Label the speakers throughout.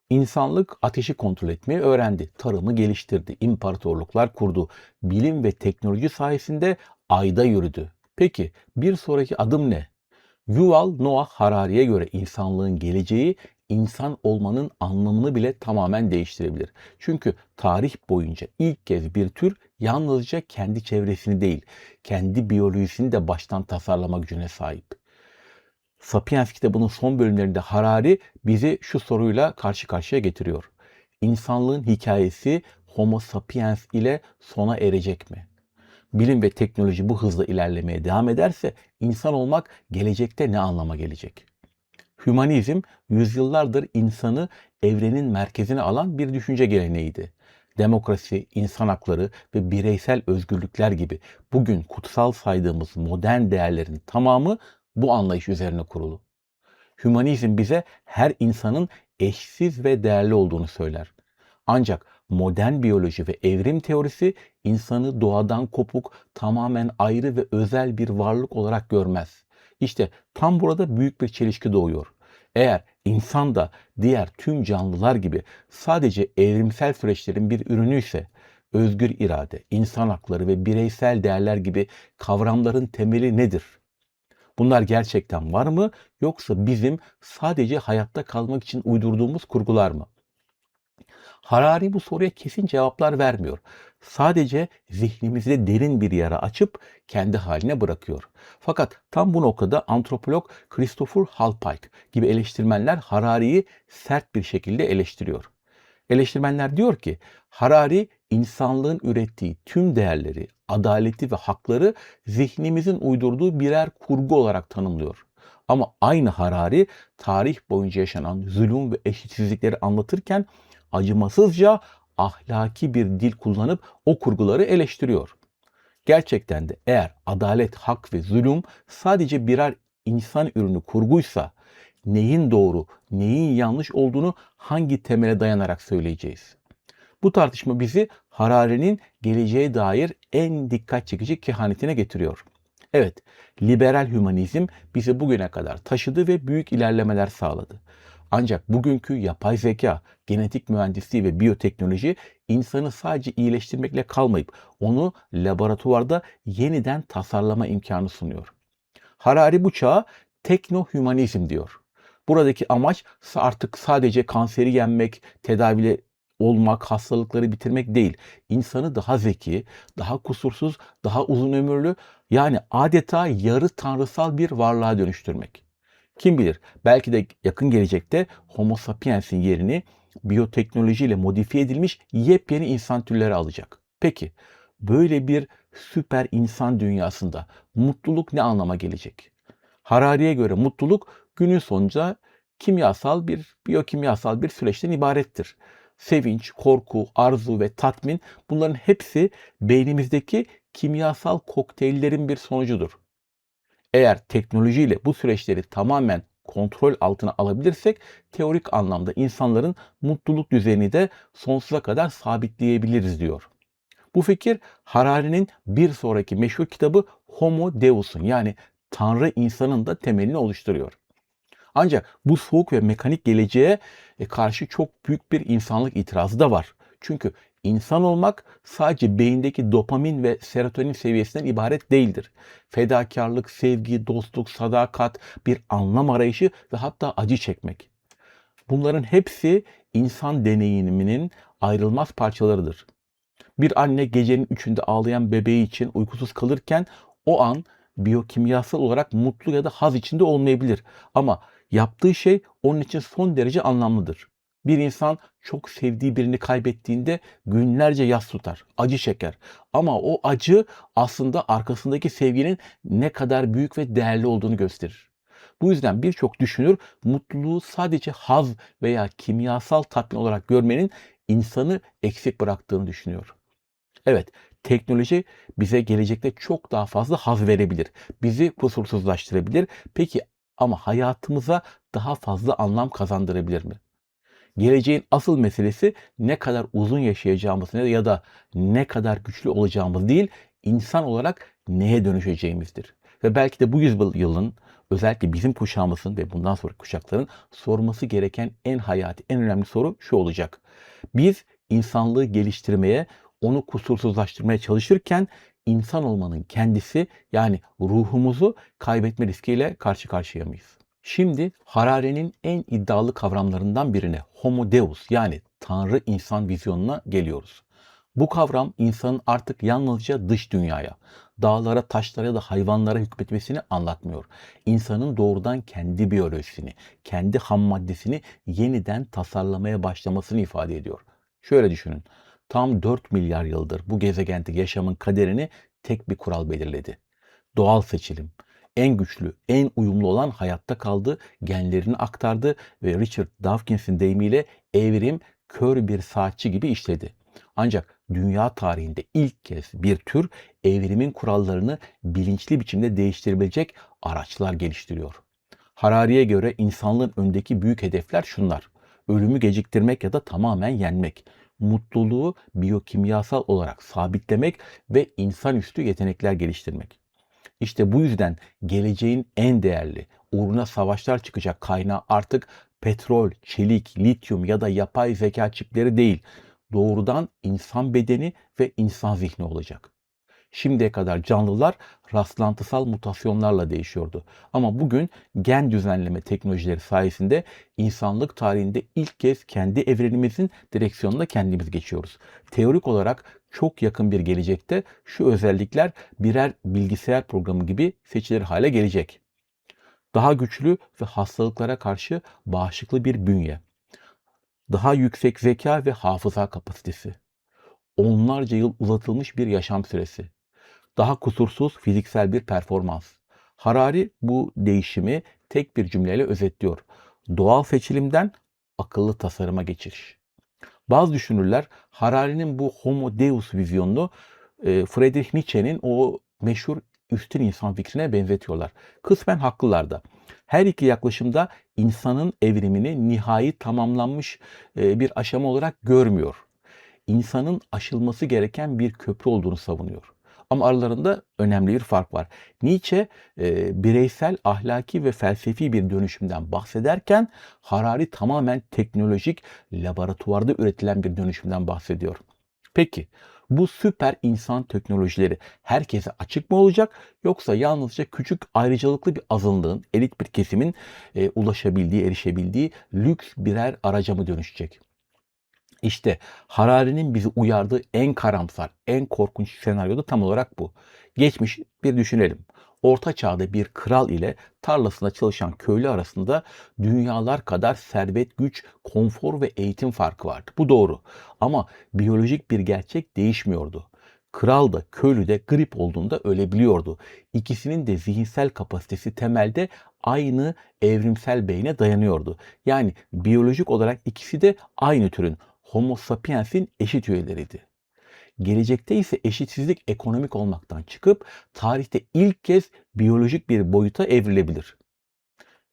Speaker 1: İnsanlık ateşi kontrol etmeyi öğrendi, tarımı geliştirdi, imparatorluklar kurdu, bilim ve teknoloji sayesinde ayda yürüdü. Peki bir sonraki adım ne? Yuval Noah Harari'ye göre insanlığın geleceği insan olmanın anlamını bile tamamen değiştirebilir. Çünkü tarih boyunca ilk kez bir tür yalnızca kendi çevresini değil, kendi biyolojisini de baştan tasarlama gücüne sahip. Sapiens kitabının son bölümlerinde Harari bizi şu soruyla karşı karşıya getiriyor. İnsanlığın hikayesi Homo sapiens ile sona erecek mi? Bilim ve teknoloji bu hızla ilerlemeye devam ederse insan olmak gelecekte ne anlama gelecek? Hümanizm yüzyıllardır insanı evrenin merkezine alan bir düşünce geleneğiydi. Demokrasi, insan hakları ve bireysel özgürlükler gibi bugün kutsal saydığımız modern değerlerin tamamı bu anlayış üzerine kurulu. Hümanizm bize her insanın eşsiz ve değerli olduğunu söyler. Ancak modern biyoloji ve evrim teorisi insanı doğadan kopuk, tamamen ayrı ve özel bir varlık olarak görmez. İşte tam burada büyük bir çelişki doğuyor. Eğer insan da diğer tüm canlılar gibi sadece evrimsel süreçlerin bir ürünüyse, özgür irade, insan hakları ve bireysel değerler gibi kavramların temeli nedir? Bunlar gerçekten var mı, yoksa bizim sadece hayatta kalmak için uydurduğumuz kurgular mı? Harari bu soruya kesin cevaplar vermiyor. Sadece zihnimizde derin bir yara açıp kendi haline bırakıyor. Fakat tam bu noktada antropolog Christopher Hallpike gibi eleştirmenler Harari'yi sert bir şekilde eleştiriyor. Eleştirmenler diyor ki Harari insanlığın ürettiği tüm değerleri, adaleti ve hakları zihnimizin uydurduğu birer kurgu olarak tanımlıyor. Ama aynı Harari tarih boyunca yaşanan zulüm ve eşitsizlikleri anlatırken acımasızca ahlaki bir dil kullanıp o kurguları eleştiriyor. Gerçekten de eğer adalet, hak ve zulüm sadece birer insan ürünü kurguysa neyin doğru, neyin yanlış olduğunu hangi temele dayanarak söyleyeceğiz? Bu tartışma bizi Harari'nin geleceğe dair en dikkat çekici kehanetine getiriyor. Evet, liberal hümanizm bizi bugüne kadar taşıdı ve büyük ilerlemeler sağladı. Ancak bugünkü yapay zeka, genetik mühendisliği ve biyoteknoloji insanı sadece iyileştirmekle kalmayıp onu laboratuvarda yeniden tasarlama imkanı sunuyor. Harari bu çağa teknohümanizm diyor. Buradaki amaç artık sadece kanseri yenmek, tedaviyle olmak, hastalıkları bitirmek değil. İnsanı daha zeki, daha kusursuz, daha uzun ömürlü, yani adeta yarı tanrısal bir varlığa dönüştürmek. Kim bilir, belki de yakın gelecekte Homo sapiens'in yerini biyoteknolojiyle modifiye edilmiş yepyeni insan türleri alacak. Peki, böyle bir süper insan dünyasında mutluluk ne anlama gelecek? Harari'ye göre mutluluk günün sonunda biyokimyasal bir süreçten ibarettir. Sevinç, korku, arzu ve tatmin, bunların hepsi beynimizdeki kimyasal kokteyllerin bir sonucudur. Eğer teknolojiyle bu süreçleri tamamen kontrol altına alabilirsek teorik anlamda insanların mutluluk düzeyini de sonsuza kadar sabitleyebiliriz diyor. Bu fikir Harari'nin bir sonraki meşhur kitabı Homo Deus'un, yani Tanrı insanın da temelini oluşturuyor. Ancak bu soğuk ve mekanik geleceğe karşı çok büyük bir insanlık itirazı da var. Çünkü insan olmak sadece beyindeki dopamin ve serotonin seviyesinden ibaret değildir. Fedakarlık, sevgi, dostluk, sadakat, bir anlam arayışı ve hatta acı çekmek. Bunların hepsi insan deneyiminin ayrılmaz parçalarıdır. Bir anne gecenin 3'ünde ağlayan bebeği için uykusuz kalırken o an biyokimyasal olarak mutlu ya da haz içinde olmayabilir. Ama yaptığı şey onun için son derece anlamlıdır. Bir insan çok sevdiği birini kaybettiğinde günlerce yas tutar, acı çeker. Ama o acı aslında arkasındaki sevginin ne kadar büyük ve değerli olduğunu gösterir. Bu yüzden birçok düşünür mutluluğu sadece haz veya kimyasal tatmin olarak görmenin insanı eksik bıraktığını düşünüyor. Evet, teknoloji bize gelecekte çok daha fazla haz verebilir. Bizi kusursuzlaştırabilir. Peki ama hayatımıza daha fazla anlam kazandırabilir mi? Geleceğin asıl meselesi ne kadar uzun yaşayacağımız ya da ne kadar güçlü olacağımız değil, insan olarak neye dönüşeceğimizdir. Ve belki de bu yüzyılın Özellikle bizim kuşağımızın ve bundan sonraki kuşakların sorması gereken en hayati, en önemli soru şu olacak. Biz insanlığı geliştirmeye, onu kusursuzlaştırmaya çalışırken insan olmanın kendisi, yani ruhumuzu kaybetme riskiyle karşı karşıya mıyız? Şimdi Harari'nin en iddialı kavramlarından birine, Homo Deus, yani Tanrı insan vizyonuna geliyoruz. Bu kavram insanın artık yalnızca dış dünyaya, dağlara, taşlara ya da hayvanlara hükmetmesini anlatmıyor. İnsanın doğrudan kendi biyolojisini, kendi ham maddesini yeniden tasarlamaya başlamasını ifade ediyor. Şöyle düşünün. Tam 4 milyar yıldır bu gezegende yaşamın kaderini tek bir kural belirledi. Doğal seçilim. En güçlü, en uyumlu olan hayatta kaldı, genlerini aktardı ve Richard Dawkins'in deyimiyle evrim kör bir saatçi gibi işledi. Ancak dünya tarihinde ilk kez bir tür evrimin kurallarını bilinçli biçimde değiştirebilecek araçlar geliştiriyor. Harari'ye göre insanlığın öndeki büyük hedefler şunlar: ölümü geciktirmek ya da tamamen yenmek, mutluluğu biyokimyasal olarak sabitlemek ve insanüstü yetenekler geliştirmek. İşte bu yüzden geleceğin en değerli, uğruna savaşlar çıkacak kaynağı artık petrol, çelik, lityum ya da yapay zeka çipleri değil, doğrudan insan bedeni ve insan zihni olacak. Şimdiye kadar canlılar rastlantısal mutasyonlarla değişiyordu. Ama bugün gen düzenleme teknolojileri sayesinde insanlık tarihinde ilk kez kendi evrenimizin direksiyonuna kendimiz geçiyoruz. Teorik olarak çok yakın bir gelecekte şu özellikler birer bilgisayar programı gibi seçilir hale gelecek. Daha güçlü ve hastalıklara karşı bağışıklı bir bünye, daha yüksek zeka ve hafıza kapasitesi, onlarca yıl uzatılmış bir yaşam süresi, daha kusursuz fiziksel bir performans. Harari bu değişimi tek bir cümleyle özetliyor: doğal seçilimden akıllı tasarıma geçiş. Bazı düşünürler Harari'nin bu Homo Deus vizyonunu Friedrich Nietzsche'nin o meşhur üstün insan fikrine benzetiyorlar. Kısmen haklılar da. Her iki yaklaşımda insanın evrimini nihai tamamlanmış bir aşama olarak görmüyor. İnsanın aşılması gereken bir köprü olduğunu savunuyor. Ama aralarında önemli bir fark var. Nietzsche bireysel, ahlaki ve felsefi bir dönüşümden bahsederken Harari tamamen teknolojik, laboratuvarda üretilen bir dönüşümden bahsediyor. Peki bu süper insan teknolojileri herkese açık mı olacak, yoksa yalnızca küçük ayrıcalıklı bir azınlığın, elit bir kesimin ulaşabildiği, erişebildiği lüks birer araca mı dönüşecek? İşte Harari'nin bizi uyardığı en karamsar, en korkunç senaryo da tam olarak bu. Geçmiş bir düşünelim. Orta çağda bir kral ile tarlasında çalışan köylü arasında dünyalar kadar servet, güç, konfor ve eğitim farkı vardı. Bu doğru. Ama biyolojik bir gerçek değişmiyordu. Kral da köylü de grip olduğunda ölebiliyordu. İkisinin de zihinsel kapasitesi temelde aynı evrimsel beyne dayanıyordu. Yani biyolojik olarak ikisi de aynı türün, Homo sapiens'in eşit üyeleriydi. Gelecekte ise eşitsizlik ekonomik olmaktan çıkıp tarihte ilk kez biyolojik bir boyuta evrilebilir.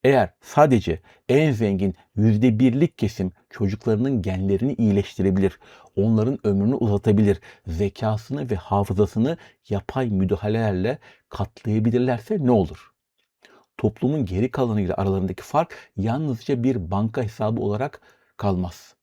Speaker 1: Eğer sadece en zengin %1'lik kesim çocuklarının genlerini iyileştirebilir, onların ömrünü uzatabilir, zekasını ve hafızasını yapay müdahalelerle katlayabilirlerse ne olur? Toplumun geri kalanıyla aralarındaki fark yalnızca bir banka hesabı olarak kalmaz.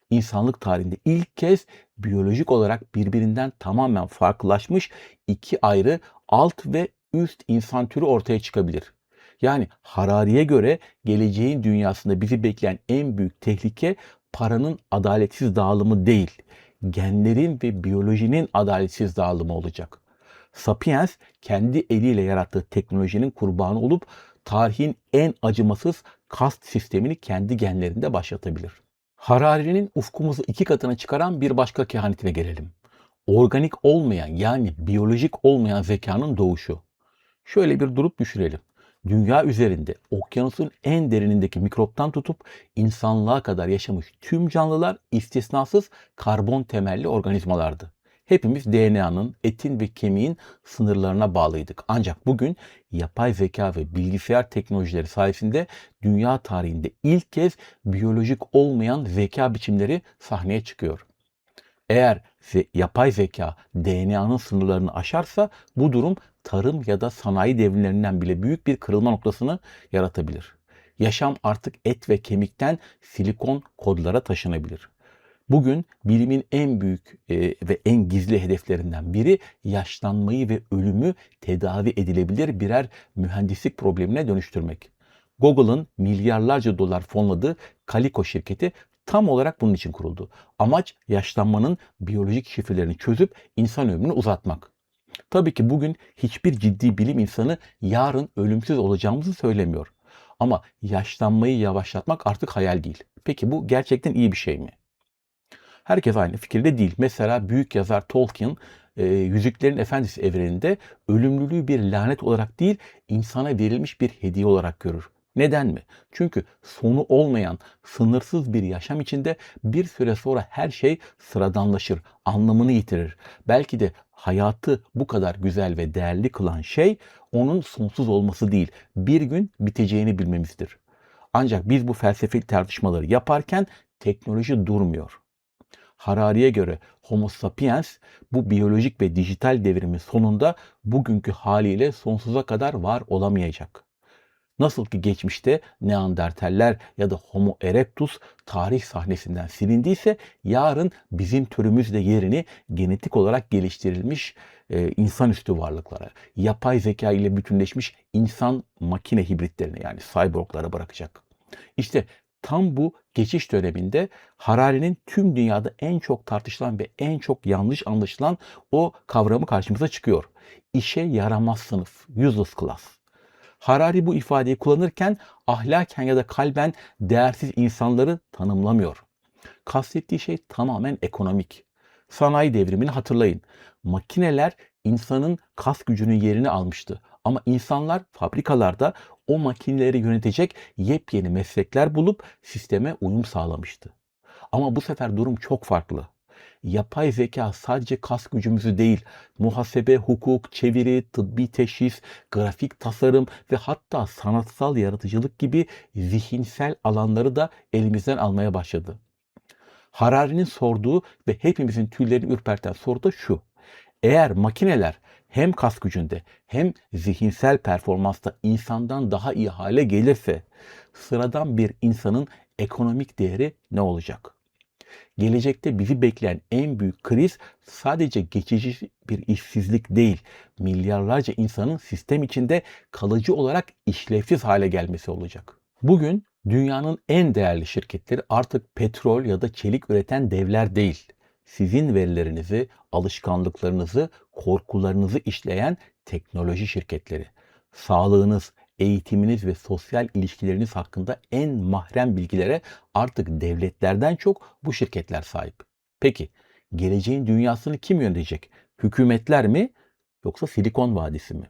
Speaker 1: İnsanlık tarihinde ilk kez biyolojik olarak birbirinden tamamen farklılaşmış iki ayrı alt ve üst insan türü ortaya çıkabilir. Yani Harari'ye göre geleceğin dünyasında bizi bekleyen en büyük tehlike paranın adaletsiz dağılımı değil, genlerin ve biyolojinin adaletsiz dağılımı olacak. Sapiens kendi eliyle yarattığı teknolojinin kurbanı olup tarihin en acımasız kast sistemini kendi genlerinde başlatabilir. Harari'nin ufkumuzu iki katına çıkaran bir başka kehanetine gelelim. Organik olmayan, yani biyolojik olmayan zekanın doğuşu. Şöyle bir durup düşünelim. Dünya üzerinde okyanusun en derinindeki mikroptan tutup insanlığa kadar yaşamış tüm canlılar istisnasız karbon temelli organizmalardı. Hepimiz DNA'nın, etin ve kemiğin sınırlarına bağlıydık. Ancak bugün yapay zeka ve bilgisayar teknolojileri sayesinde dünya tarihinde ilk kez biyolojik olmayan zeka biçimleri sahneye çıkıyor. Eğer yapay zeka DNA'nın sınırlarını aşarsa bu durum tarım ya da sanayi devrimlerinden bile büyük bir kırılma noktasını yaratabilir. Yaşam artık et ve kemikten silikon kodlara taşınabilir. Bugün bilimin en büyük ve en gizli hedeflerinden biri yaşlanmayı ve ölümü tedavi edilebilir birer mühendislik problemine dönüştürmek. Google'ın milyarlarca dolar fonladığı Calico şirketi tam olarak bunun için kuruldu. Amaç yaşlanmanın biyolojik şifrelerini çözüp insan ömrünü uzatmak. Tabii ki bugün hiçbir ciddi bilim insanı yarın ölümsüz olacağımızı söylemiyor. Ama yaşlanmayı yavaşlatmak artık hayal değil. Peki bu gerçekten iyi bir şey mi? Herkes aynı fikirde değil. Mesela büyük yazar Tolkien, Yüzüklerin Efendisi evreninde ölümlülüğü bir lanet olarak değil, insana verilmiş bir hediye olarak görür. Neden mi? Çünkü sonu olmayan, sınırsız bir yaşam içinde bir süre sonra her şey sıradanlaşır, anlamını yitirir. Belki de hayatı bu kadar güzel ve değerli kılan şey onun sonsuz olması değil, bir gün biteceğini bilmemizdir. Ancak biz bu felsefi tartışmaları yaparken teknoloji durmuyor. Harari'ye göre Homo sapiens bu biyolojik ve dijital devrimin sonunda bugünkü haliyle sonsuza kadar var olamayacak. Nasıl ki geçmişte Neandertaller ya da Homo erectus tarih sahnesinden silindiyse yarın bizim türümüz de yerini genetik olarak geliştirilmiş insanüstü varlıklara, yapay zeka ile bütünleşmiş insan makine hibritlerine yani cyborglara bırakacak. İşte tam bu geçiş döneminde Harari'nin tüm dünyada en çok tartışılan ve en çok yanlış anlaşılan o kavramı karşımıza çıkıyor. İşe yaramaz sınıf, useless class. Harari bu ifadeyi kullanırken ahlaken ya da kalben değersiz insanları tanımlamıyor. Kastettiği şey tamamen ekonomik. Sanayi devrimini hatırlayın. Makineler insanın kas gücünün yerini almıştı. Ama insanlar fabrikalarda o makineleri yönetecek yepyeni meslekler bulup sisteme uyum sağlamıştı. Ama bu sefer durum çok farklı. Yapay zeka sadece kas gücümüzü değil, muhasebe, hukuk, çeviri, tıbbi teşhis, grafik tasarım ve hatta sanatsal yaratıcılık gibi zihinsel alanları da elimizden almaya başladı. Harari'nin sorduğu ve hepimizin tüylerini ürperten soru da şu: eğer makineler hem kas gücünde hem zihinsel performansta insandan daha iyi hale gelirse sıradan bir insanın ekonomik değeri ne olacak? Gelecekte bizi bekleyen en büyük kriz sadece geçici bir işsizlik değil, milyarlarca insanın sistem içinde kalıcı olarak işlevsiz hale gelmesi olacak. Bugün dünyanın en değerli şirketleri artık petrol ya da çelik üreten devler değil. Sizin verilerinizi, alışkanlıklarınızı, korkularınızı işleyen teknoloji şirketleri. Sağlığınız, eğitiminiz ve sosyal ilişkileriniz hakkında en mahrem bilgilere artık devletlerden çok bu şirketler sahip. Peki, geleceğin dünyasını kim yönetecek? Hükümetler mi yoksa Silikon Vadisi mi?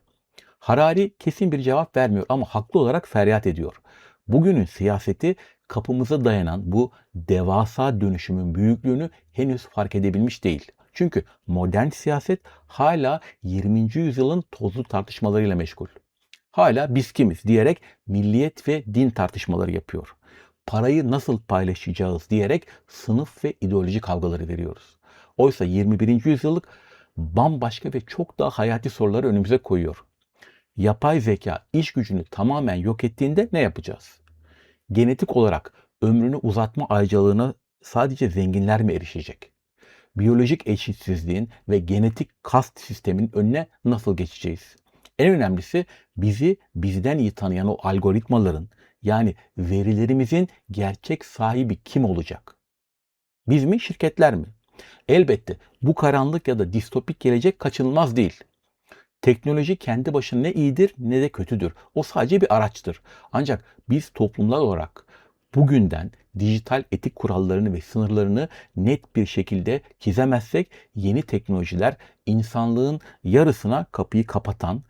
Speaker 1: Harari kesin bir cevap vermiyor ama haklı olarak feryat ediyor. Bugünün siyaseti kapımıza dayanan bu devasa dönüşümün büyüklüğünü henüz fark edebilmiş değil. Çünkü modern siyaset hala 20. yüzyılın tozlu tartışmalarıyla meşgul. Hala biz kimiz diyerek milliyet ve din tartışmaları yapıyor. Parayı nasıl paylaşacağız diyerek sınıf ve ideoloji kavgaları veriyoruz. Oysa 21. yüzyıllık bambaşka ve çok daha hayati soruları önümüze koyuyor. Yapay zeka iş gücünü tamamen yok ettiğinde ne yapacağız? Genetik olarak ömrünü uzatma ayrıcalığına sadece zenginler mi erişecek? Biyolojik eşitsizliğin ve genetik kast sisteminin önüne nasıl geçeceğiz? En önemlisi bizi bizden iyi tanıyan o algoritmaların yani verilerimizin gerçek sahibi kim olacak? Biz mi, şirketler mi? Elbette bu karanlık ya da distopik gelecek kaçınılmaz değil. Teknoloji kendi başına ne iyidir ne de kötüdür. O sadece bir araçtır. Ancak biz toplumlar olarak bugünden dijital etik kurallarını ve sınırlarını net bir şekilde çizemezsek yeni teknolojiler insanlığın yarısına kapıyı kapatan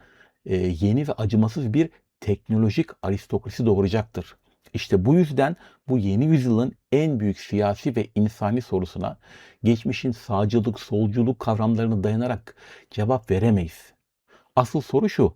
Speaker 1: yeni ve acımasız bir teknolojik aristokrasi doğuracaktır. İşte bu yüzden bu yeni yüzyılın en büyük siyasi ve insani sorusuna geçmişin sağcılık, solculuk kavramlarına dayanarak cevap veremeyiz. Asıl soru şu: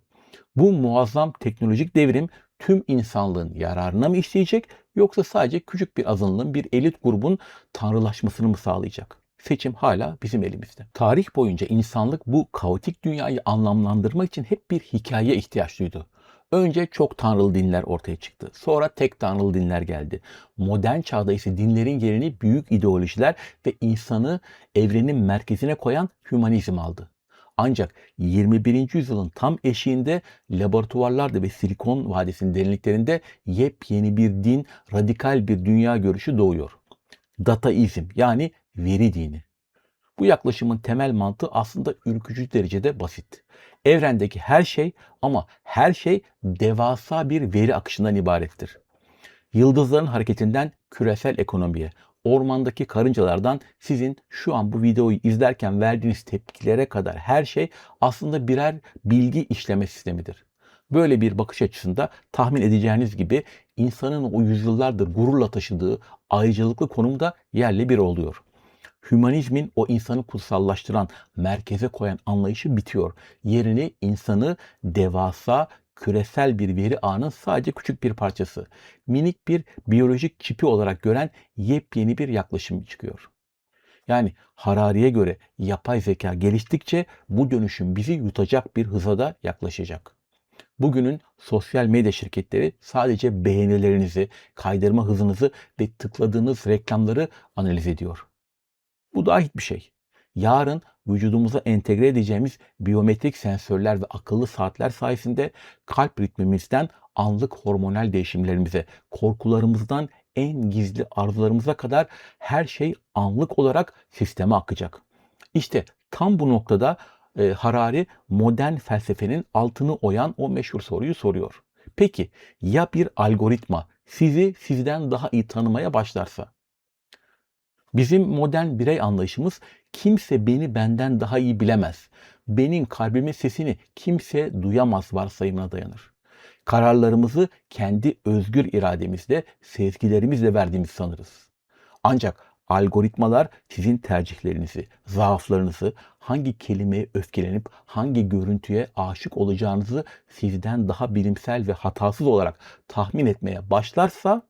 Speaker 1: bu muazzam teknolojik devrim tüm insanlığın yararına mı işleyecek yoksa sadece küçük bir azınlığın, bir elit grubun tanrılaşmasını mı sağlayacak? seçim hala bizim elimizde. Tarih boyunca insanlık bu kaotik dünyayı anlamlandırmak için hep bir hikayeye ihtiyaç duydu. Önce çok tanrılı dinler ortaya çıktı. Sonra tek tanrılı dinler geldi. Modern çağda ise dinlerin yerini büyük ideolojiler ve insanı evrenin merkezine koyan hümanizm aldı. Ancak 21. yüzyılın tam eşiğinde laboratuvarlarda ve Silikon Vadisi'nin derinliklerinde yepyeni bir din, radikal bir dünya görüşü doğuyor. Dataizm, yani veri dini. Bu yaklaşımın temel mantığı aslında ürkütücü derecede basit. Evrendeki her şey, ama her şey devasa bir veri akışından ibarettir. Yıldızların hareketinden küresel ekonomiye, ormandaki karıncalardan sizin şu an bu videoyu izlerken verdiğiniz tepkilere kadar her şey aslında birer bilgi işleme sistemidir. Böyle bir bakış açısında tahmin edeceğiniz gibi insanın o yüzyıllardır gururla taşıdığı ayrıcalıklı konumda yerle bir oluyor. Hümanizmin o insanı kutsallaştıran, merkeze koyan anlayışı bitiyor. Yerini insanı devasa, küresel bir veri ağının sadece küçük bir parçası, minik bir biyolojik çipi olarak gören yepyeni bir yaklaşım çıkıyor. Yani Harari'ye göre yapay zeka geliştikçe bu dönüşüm bizi yutacak bir hıza da yaklaşacak. Bugünün sosyal medya şirketleri sadece beğenilerinizi, kaydırma hızınızı ve tıkladığınız reklamları analiz ediyor. Bu da ait bir şey. Yarın vücudumuza entegre edeceğimiz biyometrik sensörler ve akıllı saatler sayesinde kalp ritmimizden anlık hormonal değişimlerimize, korkularımızdan en gizli arzularımıza kadar her şey anlık olarak sisteme akacak. İşte tam bu noktada Harari modern felsefenin altını oyan o meşhur soruyu soruyor. Peki ya bir algoritma sizi sizden daha iyi tanımaya başlarsa? Bizim modern birey anlayışımız kimse beni benden daha iyi bilemez. Benim kalbimin sesini kimse duyamaz varsayımına dayanır. Kararlarımızı kendi özgür irademizle, sezgilerimizle verdiğimizi sanırız. Ancak algoritmalar sizin tercihlerinizi, zaaflarınızı, hangi kelimeye öfkelenip hangi görüntüye aşık olacağınızı sizden daha bilimsel ve hatasız olarak tahmin etmeye başlarsa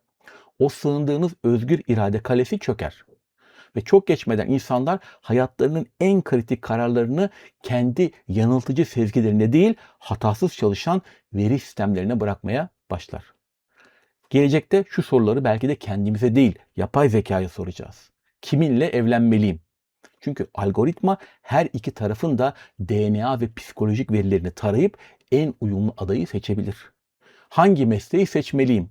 Speaker 1: o sığındığınız özgür irade kalesi çöker. Ve çok geçmeden insanlar hayatlarının en kritik kararlarını kendi yanıltıcı sezgilerine değil, hatasız çalışan veri sistemlerine bırakmaya başlar. Gelecekte şu soruları belki de kendimize değil, yapay zekaya soracağız. Kiminle evlenmeliyim? Çünkü algoritma her iki tarafın da DNA ve psikolojik verilerini tarayıp en uyumlu adayı seçebilir. Hangi mesleği seçmeliyim?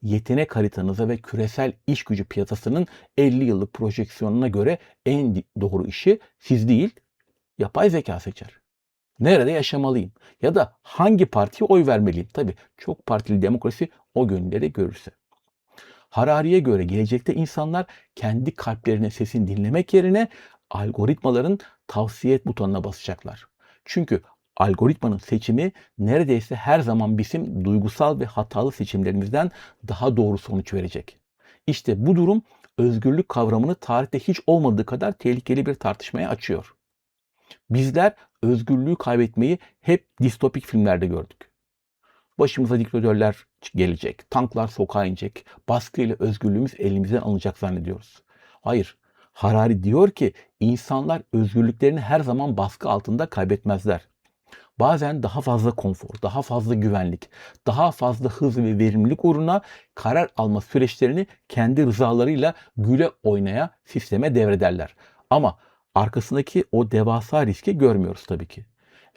Speaker 1: Yetenek haritanıza ve küresel iş gücü piyasasının 50 yıllık projeksiyonuna göre en doğru işi siz değil, yapay zeka seçer. Nerede yaşamalıyım? Ya da hangi partiye oy vermeliyim? Tabii çok partili demokrasi o günleri görürse. Harari'ye göre gelecekte insanlar kendi kalplerinin sesini dinlemek yerine algoritmaların tavsiye et butonuna basacaklar. Çünkü algoritmanın seçimi neredeyse her zaman bizim duygusal ve hatalı seçimlerimizden daha doğru sonuç verecek. İşte bu durum özgürlük kavramını tarihte hiç olmadığı kadar tehlikeli bir tartışmaya açıyor. Bizler özgürlüğü kaybetmeyi hep distopik filmlerde gördük. Başımıza diktatörler gelecek, tanklar sokağa inecek, baskıyla özgürlüğümüz elimizden alınacak zannediyoruz. Hayır, Harari diyor ki insanlar özgürlüklerini her zaman baskı altında kaybetmezler. Bazen daha fazla konfor, daha fazla güvenlik, daha fazla hız ve verimlilik uğruna karar alma süreçlerini kendi rızalarıyla güle oynaya sisteme devrederler. Ama arkasındaki o devasa riski görmüyoruz tabii ki.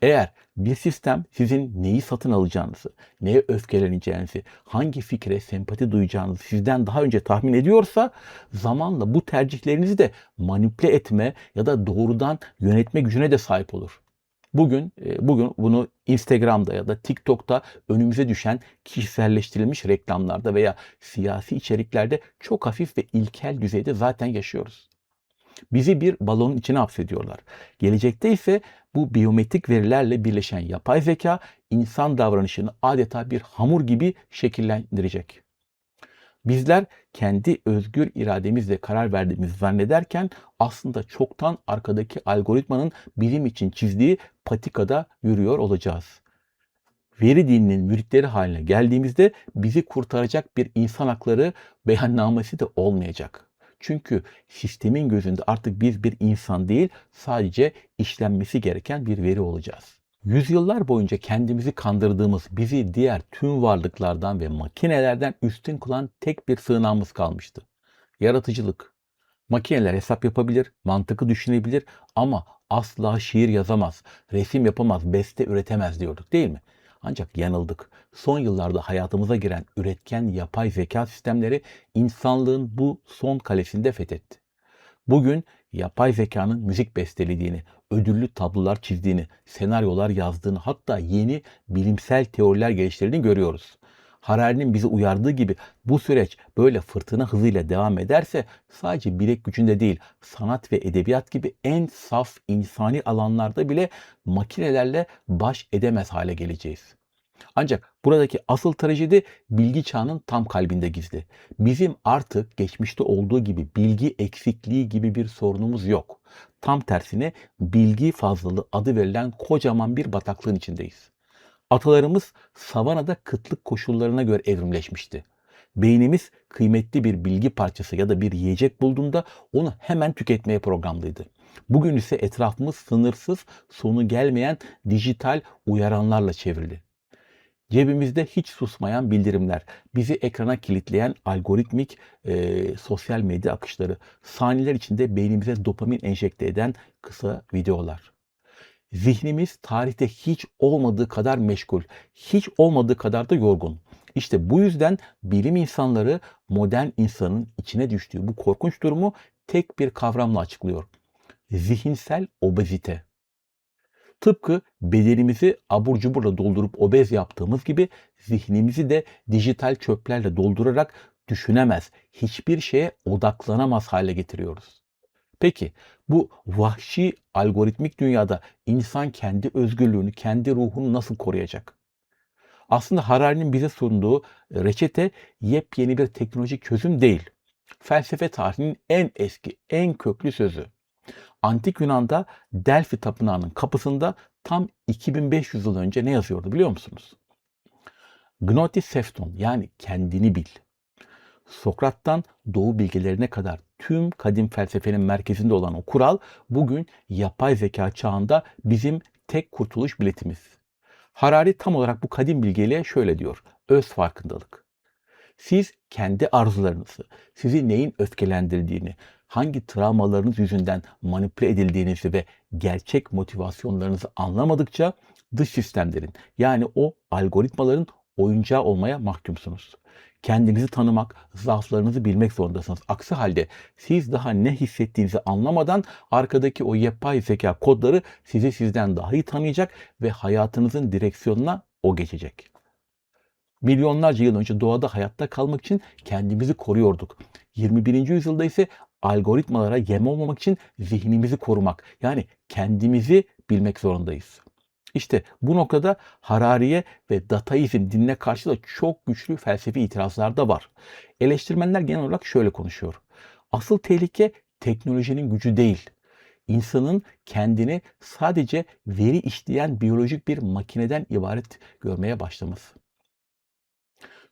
Speaker 1: Eğer bir sistem sizin neyi satın alacağınızı, neye öfkeleneceğinizi, hangi fikre sempati duyacağınızı sizden daha önce tahmin ediyorsa zamanla bu tercihlerinizi de manipüle etme ya da doğrudan yönetme gücüne de sahip olur. Bugün bunu Instagram'da ya da TikTok'ta önümüze düşen kişiselleştirilmiş reklamlarda veya siyasi içeriklerde çok hafif ve ilkel düzeyde zaten yaşıyoruz. Bizi bir balonun içine hapsediyorlar. Gelecekte ise bu biyometrik verilerle birleşen yapay zeka insan davranışını adeta bir hamur gibi şekillendirecek. Bizler kendi özgür irademizle karar verdiğimizi zannederken aslında çoktan arkadaki algoritmanın bizim için çizdiği patikada yürüyor olacağız. Veri dininin müritleri haline geldiğimizde bizi kurtaracak bir insan hakları beyannamesi de olmayacak. Çünkü sistemin gözünde artık biz bir insan değil, sadece işlenmesi gereken bir veri olacağız. Yüzyıllar boyunca kendimizi kandırdığımız, bizi diğer tüm varlıklardan ve makinelerden üstün kılan tek bir sığınağımız kalmıştı. Yaratıcılık. Makineler hesap yapabilir, mantıklı düşünebilir ama asla şiir yazamaz, resim yapamaz, beste üretemez diyorduk değil mi? Ancak yanıldık. Son yıllarda hayatımıza giren üretken yapay zeka sistemleri insanlığın bu son kalesinde fethetti. Bugün yapay zekanın müzik bestelediğini, ödüllü tablolar çizdiğini, senaryolar yazdığını, hatta yeni bilimsel teoriler geliştirdiğini görüyoruz. Harari'nin bizi uyardığı gibi bu süreç böyle fırtına hızıyla devam ederse sadece bilek gücünde değil, sanat ve edebiyat gibi en saf insani alanlarda bile makinelerle baş edemez hale geleceğiz. Ancak buradaki asıl trajedi bilgi çağının tam kalbinde gizli. Bizim artık geçmişte olduğu gibi bilgi eksikliği gibi bir sorunumuz yok. Tam tersine bilgi fazlalığı adı verilen kocaman bir bataklığın içindeyiz. Atalarımız savanada kıtlık koşullarına göre evrimleşmişti. Beynimiz kıymetli bir bilgi parçası ya da bir yiyecek bulduğunda onu hemen tüketmeye programlıydı. Bugün ise etrafımız sınırsız, sonu gelmeyen dijital uyaranlarla çevrili. Cebimizde hiç susmayan bildirimler, bizi ekrana kilitleyen algoritmik sosyal medya akışları, saniyeler içinde beynimize dopamin enjekte eden kısa videolar. Zihnimiz tarihte hiç olmadığı kadar meşgul, hiç olmadığı kadar da yorgun. İşte bu yüzden bilim insanları modern insanın içine düştüğü bu korkunç durumu tek bir kavramla açıklıyor. Zihinsel obezite. Tıpkı bedenimizi abur cuburla doldurup obez yaptığımız gibi zihnimizi de dijital çöplerle doldurarak düşünemez, hiçbir şeye odaklanamaz hale getiriyoruz. Peki bu vahşi algoritmik dünyada insan kendi özgürlüğünü, kendi ruhunu nasıl koruyacak? Aslında Harari'nin bize sunduğu reçete yepyeni bir teknolojik çözüm değil. Felsefe tarihinin en eski, en köklü sözü. Antik Yunan'da Delphi Tapınağı'nın kapısında tam 2500 yıl önce ne yazıyordu biliyor musunuz? Gnoti Sefton, yani kendini bil. Sokrat'tan Doğu bilgelerine kadar tüm kadim felsefenin merkezinde olan o kural bugün yapay zeka çağında bizim tek kurtuluş biletimiz. Harari tam olarak bu kadim bilgeliğe şöyle diyor: öz farkındalık. Siz kendi arzularınızı, sizi neyin öfkelendirdiğini, hangi travmalarınız yüzünden manipüle edildiğinizi ve gerçek motivasyonlarınızı anlamadıkça dış sistemlerin, yani o algoritmaların oyuncağı olmaya mahkumsunuz. Kendinizi tanımak, zaaflarınızı bilmek zorundasınız. Aksi halde siz daha ne hissettiğinizi anlamadan arkadaki o yapay zeka kodları sizi sizden daha iyi tanıyacak ve hayatınızın direksiyonuna o geçecek. Milyonlarca yıl önce doğada hayatta kalmak için kendimizi koruyorduk. 21. yüzyılda ise algoritmalara yem olmamak için zihnimizi korumak, yani kendimizi bilmek zorundayız. İşte bu noktada Harari'ye ve dataizm dinine karşı da çok güçlü felsefi itirazlar da var. Eleştirmenler genel olarak şöyle konuşuyor: asıl tehlike teknolojinin gücü değil, İnsanın kendini sadece veri işleyen biyolojik bir makineden ibaret görmeye başlaması.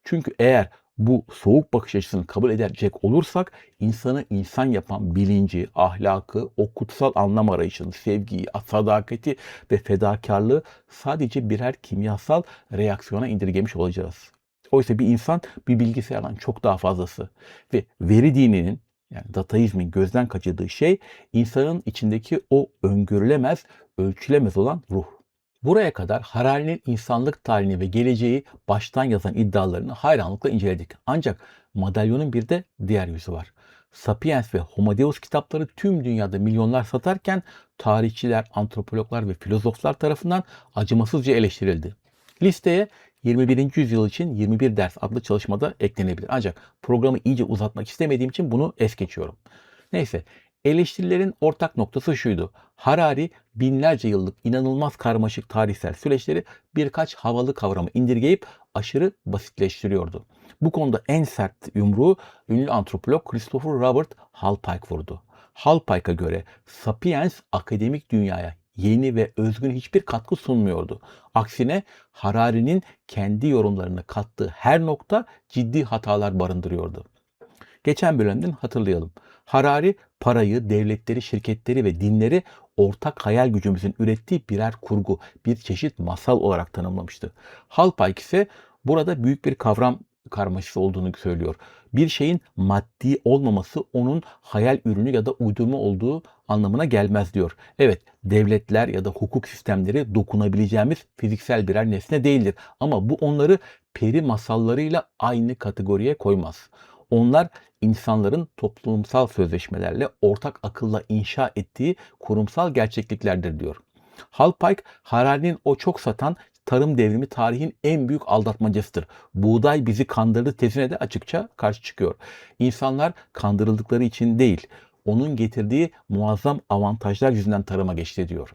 Speaker 1: Çünkü eğer bu soğuk bakış açısını kabul edecek olursak insanı insan yapan bilinci, ahlakı, o kutsal anlam arayışını, sevgiyi, sadakati ve fedakarlığı sadece birer kimyasal reaksiyona indirgemiş olacağız. Oysa bir insan bir bilgisayardan çok daha fazlası ve veri dininin, yani dataizmin gözden kaçırdığı şey insanın içindeki o öngörülemez, ölçülemez olan ruh. Buraya kadar Harari'nin insanlık tarihini ve geleceği baştan yazan iddialarını hayranlıkla inceledik. Ancak madalyonun bir de diğer yüzü var. Sapiens ve Homo Deus kitapları tüm dünyada milyonlar satarken tarihçiler, antropologlar ve filozoflar tarafından acımasızca eleştirildi. Listeye 21. yüzyıl için 21 ders adlı çalışmada eklenebilir. Ancak programı iyice uzatmak istemediğim için bunu es geçiyorum. Neyse, eleştirilerin ortak noktası şuydu: Harari binlerce yıllık inanılmaz karmaşık tarihsel süreçleri birkaç havalı kavramı indirgeyip aşırı basitleştiriyordu. Bu konuda en sert yumruğu ünlü antropolog Christopher Robert Hallpike vurdu. Hallpike'a göre Sapiens akademik dünyaya yeni ve özgün hiçbir katkı sunmuyordu. Aksine Harari'nin kendi yorumlarını kattığı her nokta ciddi hatalar barındırıyordu. Geçen bölümden hatırlayalım. Harari parayı, devletleri, şirketleri ve dinleri ortak hayal gücümüzün ürettiği birer kurgu, bir çeşit masal olarak tanımlamıştı. Halpike ise burada büyük bir kavram karmaşası olduğunu söylüyor. Bir şeyin maddi olmaması onun hayal ürünü ya da uydurma olduğu anlamına gelmez diyor. Evet, devletler ya da hukuk sistemleri dokunabileceğimiz fiziksel birer nesne değildir. Ama bu onları peri masallarıyla aynı kategoriye koymaz. Onlar insanların toplumsal sözleşmelerle, ortak akılla inşa ettiği kurumsal gerçekliklerdir diyor. Halpike, Harari'nin o çok satan tarım devrimi tarihin en büyük aldatmacasıdır. Buğday bizi kandırdı tezine de açıkça karşı çıkıyor. İnsanlar kandırıldıkları için değil, onun getirdiği muazzam avantajlar yüzünden tarıma geçti diyor.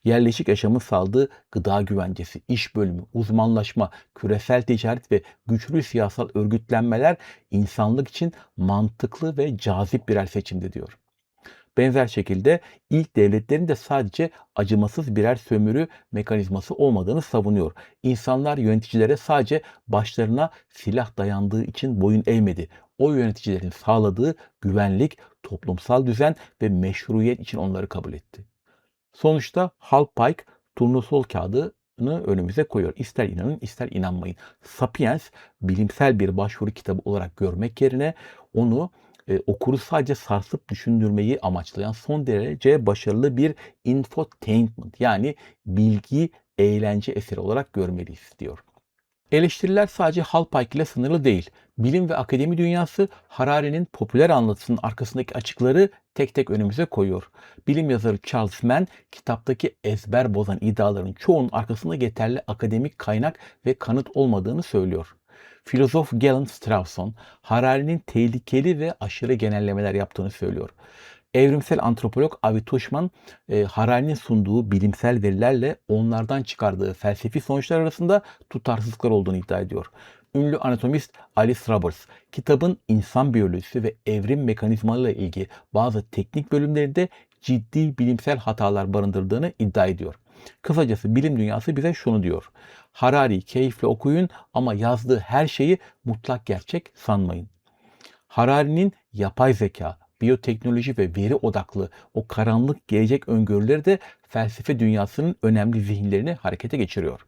Speaker 1: Yerleşik yaşamın sağladığı gıda güvencesi, iş bölümü, uzmanlaşma, küresel ticaret ve güçlü siyasal örgütlenmeler insanlık için mantıklı ve cazip birer seçimdi diyor. Benzer şekilde ilk devletlerin de sadece acımasız birer sömürü mekanizması olmadığını savunuyor. İnsanlar yöneticilere sadece başlarına silah dayandığı için boyun eğmedi. O yöneticilerin sağladığı güvenlik, toplumsal düzen ve meşruiyet için onları kabul etti. Sonuçta Halpike turnusol kağıdını önümüze koyuyor. İster inanın ister inanmayın. Sapiens bilimsel bir başvuru kitabı olarak görmek yerine onu okuru sadece sarsıp düşündürmeyi amaçlayan son derece başarılı bir infotainment yani bilgi eğlence eseri olarak görmeliyiz diyor. Eleştiriler sadece Halpike ile sınırlı değil. Bilim ve akademi dünyası Harari'nin popüler anlatısının arkasındaki açıkları tek tek önümüze koyuyor. Bilim yazarı Charles Mann kitaptaki ezber bozan iddiaların çoğunun arkasında yeterli akademik kaynak ve kanıt olmadığını söylüyor. Filozof Galen Strawson, Harari'nin tehlikeli ve aşırı genellemeler yaptığını söylüyor. Evrimsel antropolog Avi Tushman, Harari'nin sunduğu bilimsel verilerle onlardan çıkardığı felsefi sonuçlar arasında tutarsızlıklar olduğunu iddia ediyor. Ünlü anatomist Alice Roberts, kitabın insan biyolojisi ve evrim mekanizmalarıyla ilgili bazı teknik bölümlerinde ciddi bilimsel hatalar barındırdığını iddia ediyor. Kısacası bilim dünyası bize şunu diyor: Harari'yi keyifle okuyun ama yazdığı her şeyi mutlak gerçek sanmayın. Harari'nin yapay zeka, biyoteknoloji ve veri odaklı o karanlık gelecek öngörüleri de felsefe dünyasının önemli zihinlerini harekete geçiriyor.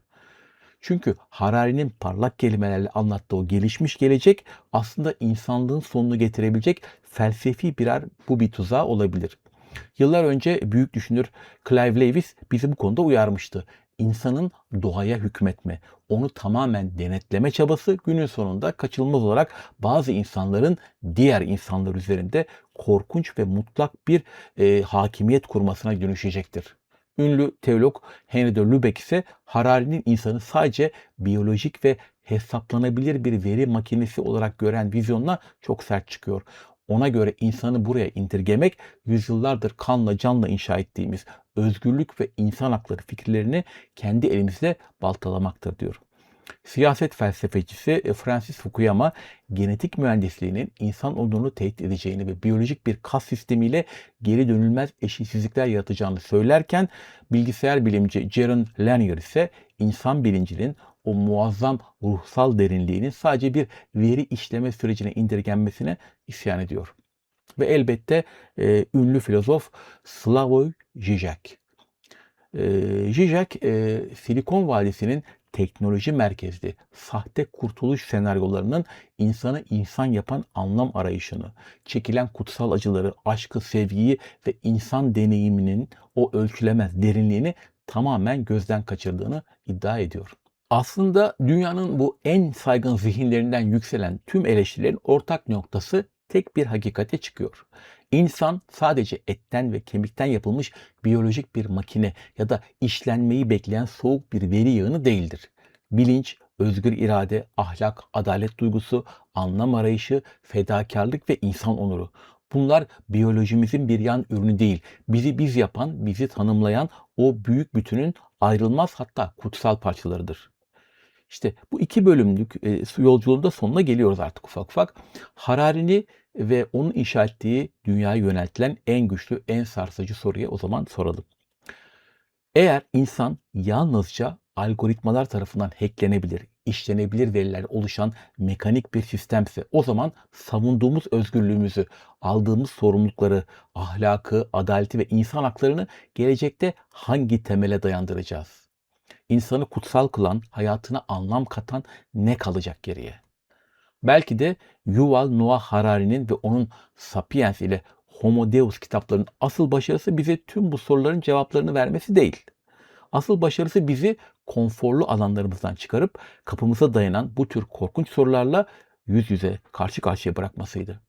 Speaker 1: Çünkü Harari'nin parlak kelimelerle anlattığı o gelişmiş gelecek aslında insanlığın sonunu getirebilecek felsefi bir tuzağı olabilir. Yıllar önce büyük düşünür Clive Lewis bizi bu konuda uyarmıştı. İnsanın doğaya hükmetme, onu tamamen denetleme çabası günün sonunda kaçınılmaz olarak bazı insanların diğer insanlar üzerinde korkunç ve mutlak bir hakimiyet kurmasına dönüşecektir. Ünlü teolog Henry de Lubeck ise Harari'nin insanı sadece biyolojik ve hesaplanabilir bir veri makinesi olarak gören vizyonuna çok sert çıkıyor. Ona göre insanı buraya indirgemek yüzyıllardır kanla canla inşa ettiğimiz özgürlük ve insan hakları fikirlerini kendi elimizle baltalamaktır diyor. Siyaset felsefecisi Francis Fukuyama, genetik mühendisliğinin insan olduğunu tehdit edeceğini ve biyolojik bir kas sistemiyle geri dönülmez eşitsizlikler yaratacağını söylerken, bilgisayar bilimci Jaron Lanier ise insan bilincinin o muazzam ruhsal derinliğinin sadece bir veri işleme sürecine indirgenmesine isyan ediyor. Ve elbette ünlü filozof Slavoj Žižek. Žižek, Silikon Vadisi'nin teknoloji merkezli sahte kurtuluş senaryolarının insanı insan yapan anlam arayışını, çekilen kutsal acıları, aşkı, sevgiyi ve insan deneyiminin o ölçülemez derinliğini tamamen gözden kaçırdığını iddia ediyor. Aslında dünyanın bu en saygın zihinlerinden yükselen tüm eleştirilerin ortak noktası tek bir hakikate çıkıyor. İnsan sadece etten ve kemikten yapılmış biyolojik bir makine ya da işlenmeyi bekleyen soğuk bir veri yığını değildir. Bilinç, özgür irade, ahlak, adalet duygusu, anlam arayışı, fedakarlık ve insan onuru. Bunlar biyolojimizin bir yan ürünü değil, bizi biz yapan, bizi tanımlayan o büyük bütünün ayrılmaz hatta kutsal parçalarıdır. İşte bu 2 bölümlük yolculuğun da sonuna geliyoruz artık ufak ufak. Harari'ni ve onun inşa ettiği dünyaya yöneltilen en güçlü, en sarsıcı soruya o zaman soralım. Eğer insan yalnızca algoritmalar tarafından hacklenebilir, işlenebilir veriler oluşan mekanik bir sistemse o zaman savunduğumuz özgürlüğümüzü, aldığımız sorumlulukları, ahlakı, adaleti ve insan haklarını gelecekte hangi temele dayandıracağız? İnsanı kutsal kılan, hayatına anlam katan ne kalacak geriye? Belki de Yuval Noah Harari'nin ve onun Sapiens ile Homo Deus kitaplarının asıl başarısı bize tüm bu soruların cevaplarını vermesi değil. Asıl başarısı bizi konforlu alanlarımızdan çıkarıp kapımıza dayanan bu tür korkunç sorularla yüz yüze, karşı karşıya bırakmasıydı.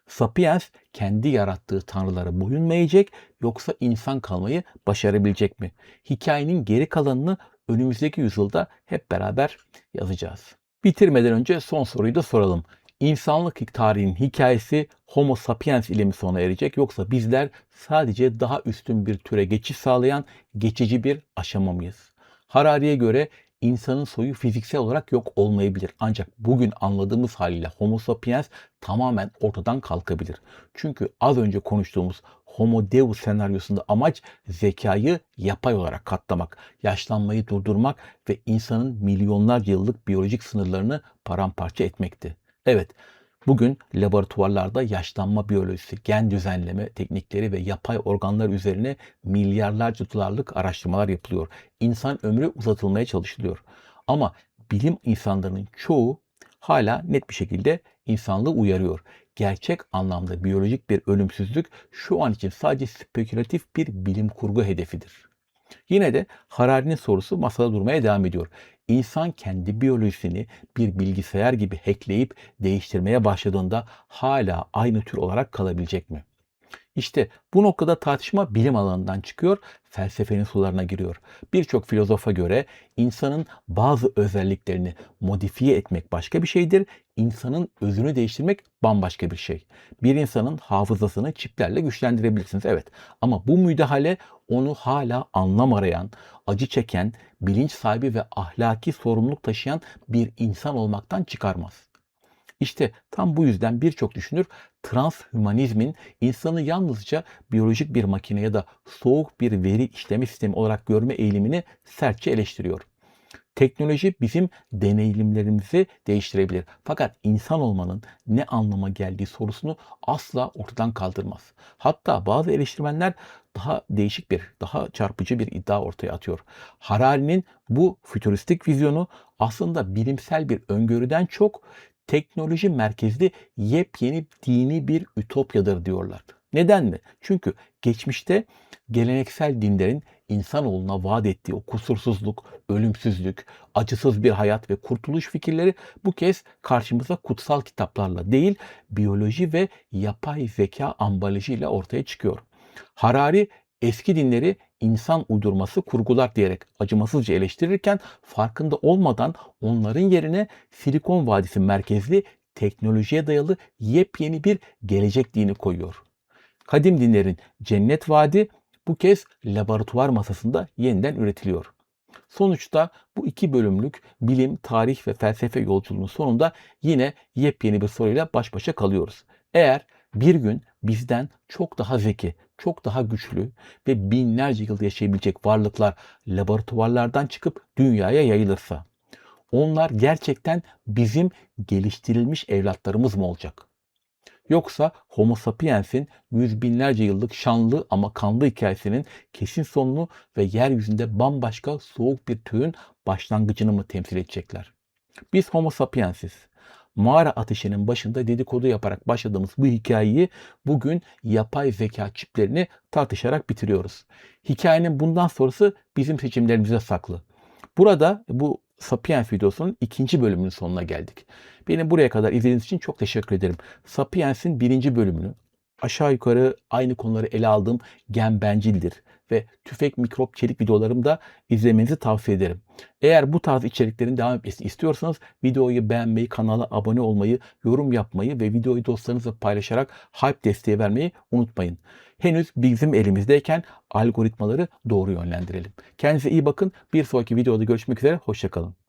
Speaker 1: Sapiens kendi yarattığı tanrılara boyun mu eğecek yoksa insan kalmayı başarabilecek mi? Hikayenin geri kalanını önümüzdeki yüzyılda hep beraber yazacağız. Bitirmeden önce son soruyu da soralım. İnsanlık tarihinin hikayesi Homo sapiens ile mi sona erecek yoksa bizler sadece daha üstün bir türe geçiş sağlayan geçici bir aşama mıyız? Harari'ye göre insanın soyu fiziksel olarak yok olmayabilir. Ancak bugün anladığımız haliyle Homo sapiens tamamen ortadan kalkabilir. Çünkü az önce konuştuğumuz Homo Deus senaryosunda amaç zekayı yapay olarak katlamak, yaşlanmayı durdurmak ve insanın milyonlarca yıllık biyolojik sınırlarını paramparça etmekti. Evet, bugün laboratuvarlarda yaşlanma biyolojisi, gen düzenleme teknikleri ve yapay organlar üzerine milyarlarca dolarlık araştırmalar yapılıyor. İnsan ömrü uzatılmaya çalışılıyor. Ama bilim insanlarının çoğu hala net bir şekilde insanlığı uyarıyor. Gerçek anlamda biyolojik bir ölümsüzlük şu an için sadece spekülatif bir bilim kurgu hedefidir. Yine de Harari'nin sorusu masada durmaya devam ediyor. İnsan kendi biyolojisini bir bilgisayar gibi hackleyip değiştirmeye başladığında hala aynı tür olarak kalabilecek mi? İşte bu noktada tartışma bilim alanından çıkıyor, felsefenin sularına giriyor. Birçok filozofa göre insanın bazı özelliklerini modifiye etmek başka bir şeydir, insanın özünü değiştirmek bambaşka bir şey. Bir insanın hafızasını çiplerle güçlendirebilirsiniz, evet. Ama bu müdahale onu hala anlam arayan, acı çeken, bilinç sahibi ve ahlaki sorumluluk taşıyan bir insan olmaktan çıkarmaz. İşte tam bu yüzden birçok düşünür transhümanizmin insanı yalnızca biyolojik bir makine ya da soğuk bir veri işleme sistemi olarak görme eğilimini sertçe eleştiriyor. Teknoloji bizim deneyimlerimizi değiştirebilir. Fakat insan olmanın ne anlama geldiği sorusunu asla ortadan kaldırmaz. Hatta bazı eleştirmenler daha değişik daha çarpıcı bir iddia ortaya atıyor. Harari'nin bu fütüristik vizyonu aslında bilimsel bir öngörüden çok teknoloji merkezli yepyeni dini bir ütopyadır diyorlar. Neden mi? Çünkü geçmişte geleneksel dinlerin insanoğluna vaat ettiği o kusursuzluk, ölümsüzlük, acısız bir hayat ve kurtuluş fikirleri bu kez karşımıza kutsal kitaplarla değil, biyoloji ve yapay zeka ambalajıyla ortaya çıkıyor. Harari eski dinleri insan uydurması kurgular diyerek acımasızca eleştirirken farkında olmadan onların yerine Silikon Vadisi merkezli teknolojiye dayalı yepyeni bir gelecek dini koyuyor. Kadim dinlerin cennet vaadi bu kez laboratuvar masasında yeniden üretiliyor. Sonuçta bu iki bölümlük bilim, tarih ve felsefe yolculuğunun sonunda yine yepyeni bir soruyla baş başa kalıyoruz. Eğer bir gün bizden çok daha zeki, çok daha güçlü ve binlerce yıl yaşayabilecek varlıklar laboratuvarlardan çıkıp dünyaya yayılırsa, onlar gerçekten bizim geliştirilmiş evlatlarımız mı olacak? Yoksa Homo sapiens'in yüz binlerce yıllık şanlı ama kanlı hikayesinin kesin sonunu ve yeryüzünde bambaşka soğuk bir türün başlangıcını mı temsil edecekler? Biz Homo sapiensiz. Mağara ateşinin başında dedikodu yaparak başladığımız bu hikayeyi bugün yapay zeka çiplerini tartışarak bitiriyoruz. Hikayenin bundan sonrası bizim seçimlerimize saklı. Burada bu Sapiens videosunun ikinci bölümünün sonuna geldik. Beni buraya kadar izlediğiniz için çok teşekkür ederim. Sapiens'in birinci bölümünü aşağı yukarı aynı konuları ele aldığım Gen Bencildir ve Tüfek Mikrop Çelik videolarımı da izlemenizi tavsiye ederim. Eğer bu tarz içeriklerin devam etmesini istiyorsanız videoyu beğenmeyi, kanala abone olmayı, yorum yapmayı ve videoyu dostlarınızla paylaşarak hype desteği vermeyi unutmayın. Henüz bizim elimizdeyken algoritmaları doğru yönlendirelim. Kendinize iyi bakın. Bir sonraki videoda görüşmek üzere. Hoşça kalın.